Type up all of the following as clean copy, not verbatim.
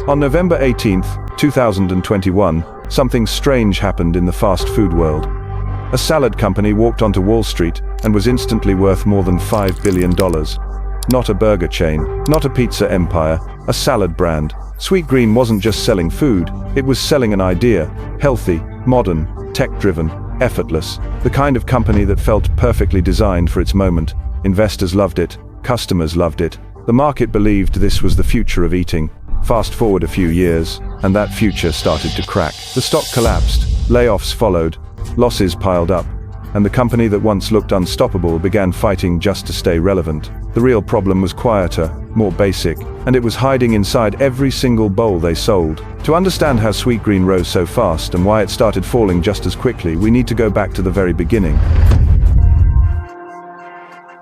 On November 18, 2021, something strange happened in the fast food world. A salad company walked onto Wall Street and was instantly worth more than $5 billion. Not a burger chain, not a pizza empire, a salad brand. Sweetgreen wasn't just selling food, it was selling an idea. Healthy, modern, tech-driven, effortless. The kind of company that felt perfectly designed for its moment. Investors loved it, customers loved it. The market believed this was the future of eating. Fast forward a few years, and that future started to crack. The stock collapsed, layoffs followed, losses piled up, and the company that once looked unstoppable began fighting just to stay relevant. The real problem was quieter, more basic, and it was hiding inside every single bowl they sold. To understand how Sweetgreen rose so fast and why it started falling just as quickly, we need to go back to the very beginning.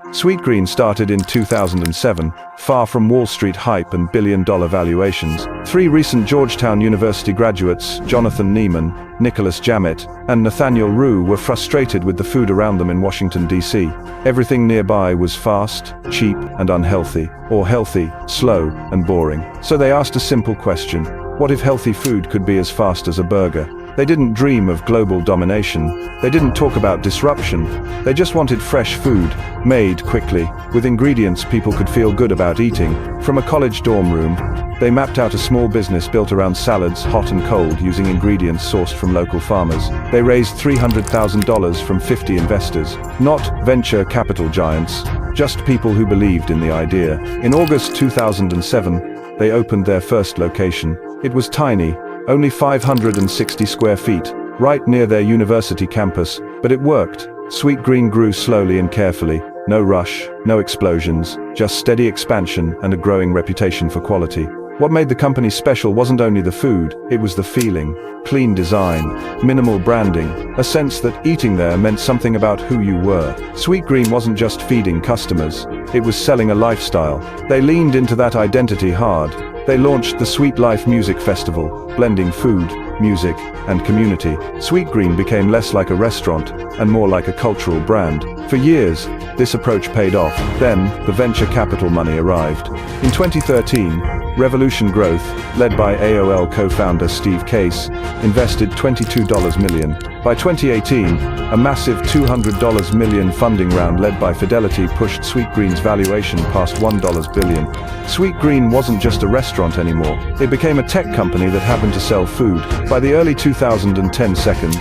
Sweetgreen started in 2007, far from Wall Street hype and billion-dollar valuations. Three recent Georgetown University graduates, Jonathan Neiman, Nicholas Jammet, and Nathaniel Rue, were frustrated with the food around them in Washington, D.C. Everything nearby was fast, cheap, and unhealthy, or healthy, slow, and boring. So they asked a simple question: what if healthy food could be as fast as a burger? They didn't dream of global domination. They didn't talk about disruption. They just wanted fresh food, made quickly, with ingredients people could feel good about eating. From a college dorm room, they mapped out a small business built around salads, hot and cold, using ingredients sourced from local farmers. They raised $300,000 from 50 investors, not venture capital giants, just people who believed in the idea. In August 2007, they opened their first location. It was tiny, only 560 square feet, right near their university campus, but it worked. Sweetgreen grew slowly and carefully. No rush, no explosions, just steady expansion and a growing reputation for quality. What made the company special wasn't only the food, it was the feeling. Clean design, minimal branding, a sense that eating there meant something about who you were. Sweetgreen wasn't just feeding customers, it was selling a lifestyle. They leaned into that identity hard. They launched the Sweet Life Music Festival, blending food, music, and community. Sweetgreen became less like a restaurant and more like a cultural brand. For years, this approach paid off. Then, the venture capital money arrived. In 2013, Revolution Growth, led by AOL co-founder Steve Case, invested $22 million. By 2018, a massive $200 million funding round led by Fidelity pushed Sweetgreen's valuation past $1 billion. Sweetgreen wasn't just a restaurant anymore. It became a tech company that happened to sell food. By the early 2010 seconds,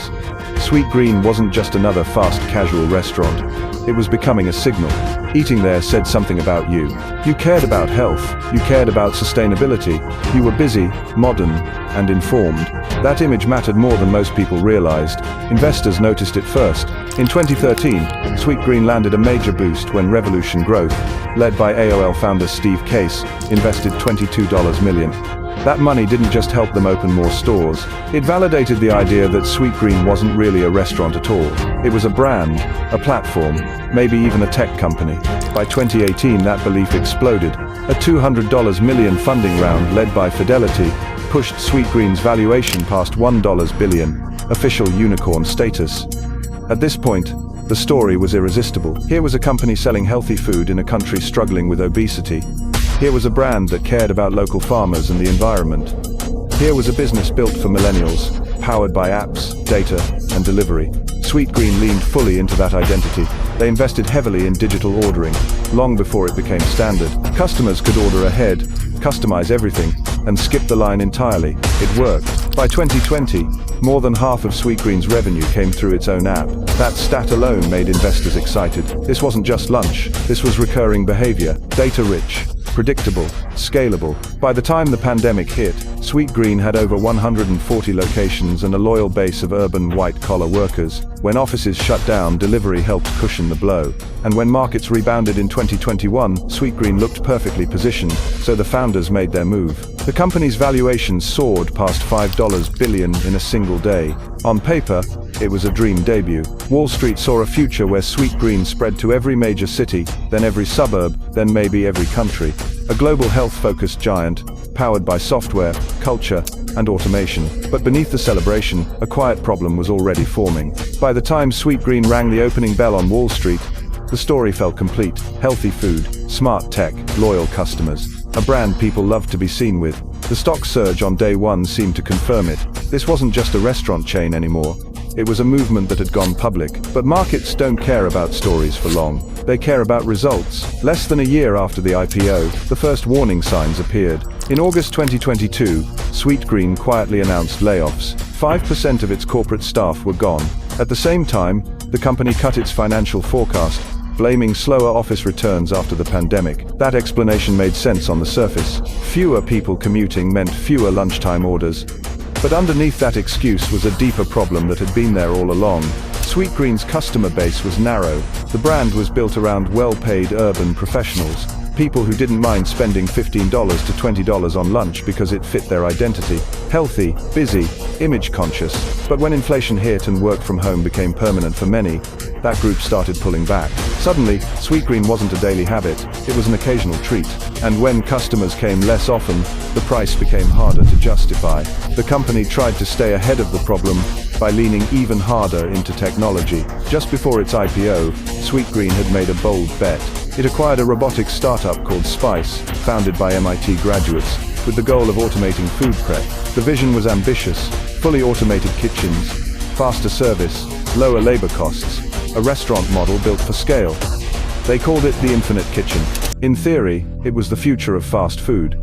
Sweetgreen wasn't just another fast casual restaurant. It was becoming a signal. Eating there said something about you. You cared about health, you cared about sustainability, you were busy, modern, and informed. That image mattered more than most people realized. Investors noticed it first. In 2013, Sweetgreen landed a major boost when Revolution Growth, led by AOL founder Steve Case, invested $22 million. That money didn't just help them open more stores, it validated the idea that Sweetgreen wasn't really a restaurant at all. It was a brand, a platform, maybe even a tech company. By 2018, that belief exploded. A $200 million funding round led by Fidelity pushed Sweetgreen's valuation past $1 billion, official unicorn status. At this point, the story was irresistible. Here was a company selling healthy food in a country struggling with obesity. Here was a brand that cared about local farmers and the environment. Here was a business built for millennials, powered by apps, data, and delivery. Sweetgreen leaned fully into that identity. They invested heavily in digital ordering, long before it became standard. Customers could order ahead, customize everything, and skip the line entirely. It worked. By 2020, more than half of Sweetgreen's revenue came through its own app. That stat alone made investors excited. This wasn't just lunch, this was recurring behavior, data-rich, predictable, scalable. By the time the pandemic hit, Sweetgreen had over 140 locations and a loyal base of urban white-collar workers. When offices shut down, delivery helped cushion the blow. And when markets rebounded in 2021, Sweetgreen looked perfectly positioned, so the founders made their move. The company's valuation soared past $5 billion in a single day. On paper, it was a dream debut. Wall Street saw a future where Sweetgreen spread to every major city, then every suburb, then maybe every country. A global health-focused giant, powered by software, culture, and automation. But beneath the celebration, a quiet problem was already forming. By the time Sweetgreen rang the opening bell on Wall Street, the story felt complete. Healthy food, smart tech, loyal customers. a brand people love to be seen with. The stock surge on day one seemed to confirm it. This wasn't just a restaurant chain anymore. It was a movement that had gone public. But markets don't care about stories for long. They care about results. Less than a year after the IPO, the first warning signs appeared. In August 2022, Sweetgreen quietly announced layoffs. 5% of its corporate staff were gone. At the same time, the company cut its financial forecast, blaming slower office returns after the pandemic. That explanation made sense on the surface. Fewer people commuting meant fewer lunchtime orders. But underneath that excuse was a deeper problem that had been there all along. Sweetgreen's customer base was narrow. The brand was built around well-paid urban professionals, people who didn't mind spending $15 to $20 on lunch because it fit their identity. Healthy, busy, image-conscious. But when inflation hit and work from home became permanent for many, that group started pulling back. Suddenly, Sweetgreen wasn't a daily habit, it was an occasional treat. And when customers came less often, the price became harder to justify. The company tried to stay ahead of the problem by leaning even harder into technology. Just before its IPO, Sweetgreen had made a bold bet. It acquired a robotic startup called Spice, founded by MIT graduates, with the goal of automating food prep. The vision was ambitious: fully automated kitchens, faster service, lower labor costs, a restaurant model built for scale. They called it the Infinite Kitchen. In theory, it was the future of fast food.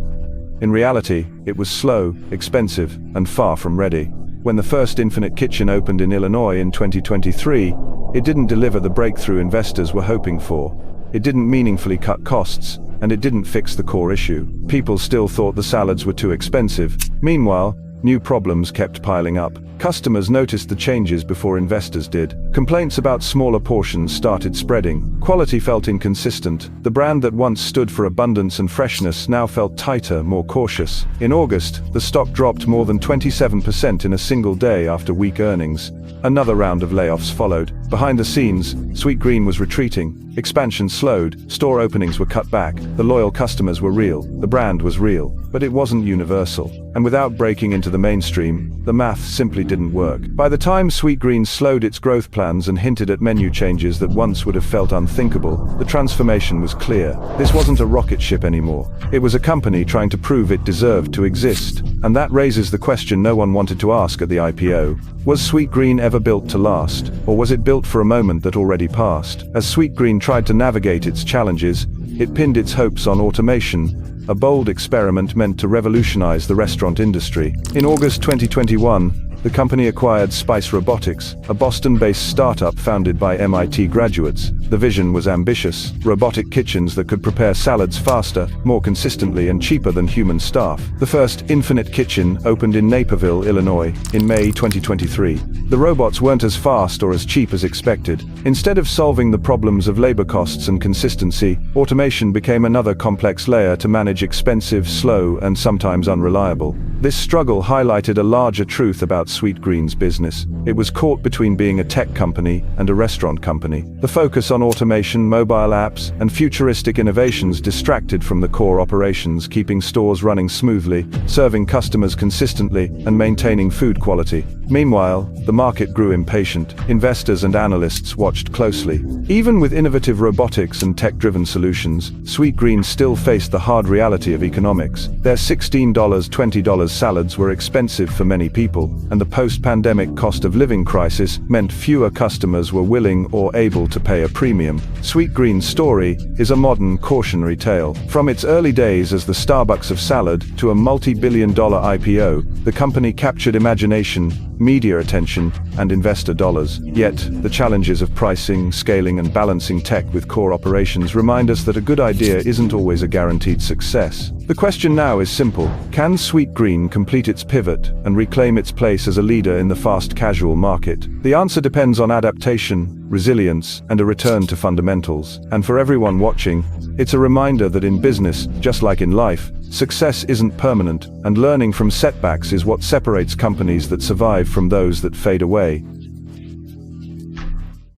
In reality, it was slow, expensive, and far from ready. When the first Infinite Kitchen opened in Illinois in 2023, it didn't deliver the breakthrough investors were hoping for. It didn't meaningfully cut costs, and it didn't fix the core issue. People still thought the salads were too expensive. Meanwhile, new problems kept piling up. Customers noticed the changes before investors did. Complaints about smaller portions started spreading. Quality felt inconsistent. The brand that once stood for abundance and freshness now felt tighter, more cautious. In August, the stock dropped more than 27% in a single day after weak earnings. Another round of layoffs followed. Behind the scenes, Sweetgreen was retreating. Expansion slowed, store openings were cut back, the loyal customers were real, the brand was real, but it wasn't universal. And without breaking into the mainstream, the math simply didn't work. By the time Sweetgreen slowed its growth plans and hinted at menu changes that once would have felt unthinkable, the transformation was clear. This wasn't a rocket ship anymore. It was a company trying to prove it deserved to exist. And that raises the question no one wanted to ask at the IPO. Was Sweetgreen ever built to last? Or was it built for a moment that already passed? As Sweetgreen tried to navigate its challenges, it pinned its hopes on automation, a bold experiment meant to revolutionize the restaurant industry. In August 2021, the company acquired Spice Robotics, a Boston-based startup founded by MIT graduates. The vision was ambitious: robotic kitchens that could prepare salads faster, more consistently, and cheaper than human staff. The first Infinite Kitchen opened in Naperville, Illinois, in May 2023. The robots weren't as fast or as cheap as expected. Instead of solving the problems of labor costs and consistency, automation became another complex layer to manage expensive, slow, and sometimes unreliable. This struggle highlighted a larger truth about Sweetgreen's business. It was caught between being a tech company and a restaurant company. The focus on automation, mobile apps, and futuristic innovations distracted from the core operations, keeping stores running smoothly, serving customers consistently, and maintaining food quality. Meanwhile, the market grew impatient. Investors and analysts watched closely. Even with innovative robotics and tech-driven solutions, Sweetgreen still faced the hard reality of economics. Their $16, $20 salads were expensive for many people, and the post-pandemic cost of living crisis meant fewer customers were willing or able to pay a premium. Sweetgreen's story is a modern cautionary tale. From its early days as the Starbucks of salad to a multi-billion-dollar IPO, the company captured imagination, media attention, and investor dollars. Yet, the challenges of pricing, scaling, and balancing tech with core operations remind us that a good idea isn't always a guaranteed success. The question now is simple: can Sweetgreen complete its pivot and reclaim its place as a leader in the fast casual market? The answer depends on adaptation, resilience, and a return to fundamentals. And for everyone watching, it's a reminder that in business, just like in life, success isn't permanent, and learning from setbacks is what separates companies that survive from those that fade away.